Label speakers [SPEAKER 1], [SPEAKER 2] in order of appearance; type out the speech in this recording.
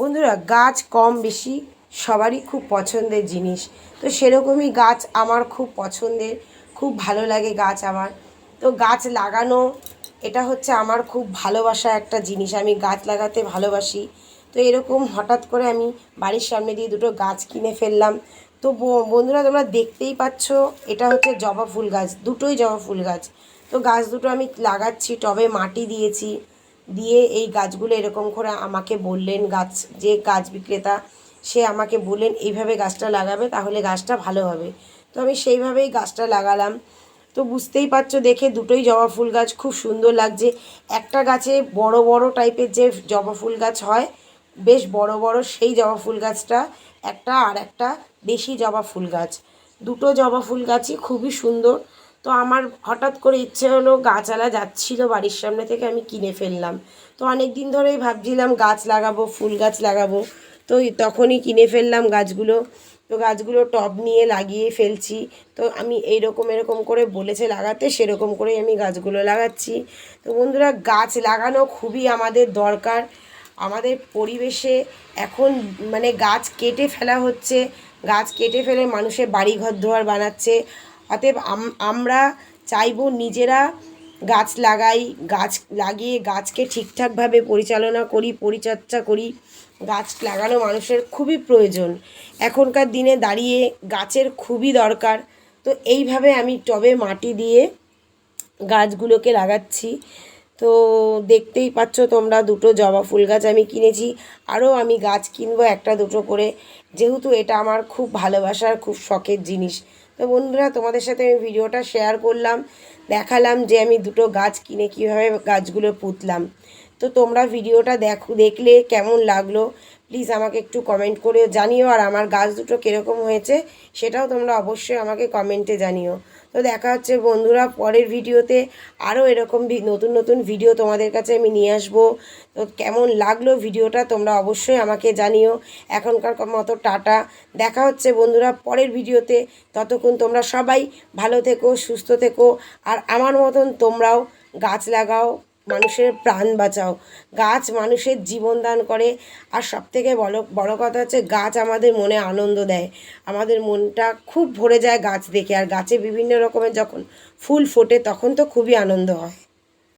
[SPEAKER 1] বন্ধুরা, গাছ কম বেশি সবারই খুব পছন্দের জিনিস। তো সেরকমই গাছ আমার খুব পছন্দের, খুব ভালো লাগে গাছ আমার। তো গাছ লাগানো এটা হচ্ছে আমার খুব ভালোবাসা একটা জিনিস, আমি গাছ লাগাতে ভালোবাসি। তো এরকম হঠাৎ করে আমি বাড়ির সামনে দিয়ে দুটো গাছ কিনে ফেললাম। তো বন্ধুরা, তোমরা দেখতেই পাচ্ছ, এটা হচ্ছে জবা ফুল গাছ, দুটোই জবা ফুল গাছ। তো গাছ দুটো আমি লাগাচ্ছি, টবে মাটি দিয়েছি, দিয়ে এই গাছগুলো এরকম করে আমাকে বললেন, যে গাছ বিক্রেতা সে আমাকে বললেন এইভাবে গাছটা লাগাবে, তাহলে গাছটা ভালো হবে। তো আমি সেইভাবেই গাছটা লাগালাম। তো বুঝতেই পারছো, দেখে দুটোই জবা ফুল গাছ খুব সুন্দর লাগছে। একটা গাছে বড় বড় টাইপের যে জবা ফুল গাছ হয়, বেশ বড় বড়, সেই জবা ফুল গাছটা একটা, আর একটা দেশি জবা ফুল গাছ। দুটো জবা ফুল গাছই খুবই সুন্দর। তো আমার হঠাৎ করে ইচ্ছে হলো, গাছালা যাচ্ছিলো বাড়ির সামনে থেকে, আমি কিনে ফেললাম। তো অনেক দিন ধরেই ভাবছিলাম গাছ লাগাবো, ফুল গাছ লাগাবো। তো তখনই কিনে ফেললাম গাছগুলো। তো গাছগুলো টব নিয়ে লাগিয়ে ফেলছি। তো আমি এরকম করে বলেছে লাগাতে, সেরকম করেই আমি গাছগুলো লাগাচ্ছি। তো বন্ধুরা, গাছ লাগানো খুবই আমাদের দরকার। আমাদের পরিবেশে এখন মানে গাছ কেটে ফেলা হচ্ছে, গাছ কেটে ফেলে মানুষের বাড়ি ঘর দুয়ার বানাচ্ছে। অতএব আমরা চাইবো নিজেরা গাছ লাগাই, গাছ লাগিয়ে গাছকে ঠিকঠাকভাবে পরিচালনা করি, পরিচর্যা করি। গাছ লাগানো মানুষের খুবই প্রয়োজন, এখনকার দিনে দাঁড়িয়ে গাছের খুবই দরকার। তো এইভাবে আমি টবে মাটি দিয়ে গাছগুলোকে লাগাচ্ছি। তো দেখতেই পাচ্ছ তোমরা, দুটো জবা ফুল গাছ আমি কিনেছি, আরও আমি গাছ কিনবো একটা দুটো করে, যেহেতু এটা আমার খুব ভালোবাসার, খুব শখের জিনিস। তো বন্ধুরা, তোমাদের সাথে আমি ভিডিওটা শেয়ার করলাম, দেখালাম যে আমি দুটো গাছ কিনে কীভাবে গাছগুলো পুঁতলাম। তো তোমরা ভিডিওটা দেখলে কেমন লাগলো প্লিজ আমাকে একটু কমেন্ট করে জানিও, আর আমার গাছ দুটো কীরকম হয়েছে সেটাও তোমরা অবশ্যই আমাকে কমেন্টে জানিও। তো দেখা হচ্ছে বন্ধুরা পরের ভিডিওতে, আরও এরকম নতুন নতুন ভিডিও তোমাদের কাছে আমি নিয়ে আসবো। তো কেমন লাগলো ভিডিওটা তোমরা অবশ্যই আমাকে জানিও। এখনকার মতো টাটা, দেখা হচ্ছে বন্ধুরা পরের ভিডিওতে। ততক্ষণ তোমরা সবাই ভালো থেকো, সুস্থ থেকো, আর আমার মতন তোমরাও গাছ লাগাও, মানুষের প্রাণ বাঁচাও। গাছ মানুষের জীবন দান করে। আর সবথেকে বড় কথা হচ্ছে, গাছ আমাদের মনে আনন্দ দেয়, আমাদের মনটা খুব ভরে যায় গাছ দেখে। আর গাছে বিভিন্ন রকমের যখন ফুল ফোটে তখন তো খুবই আনন্দ হয়।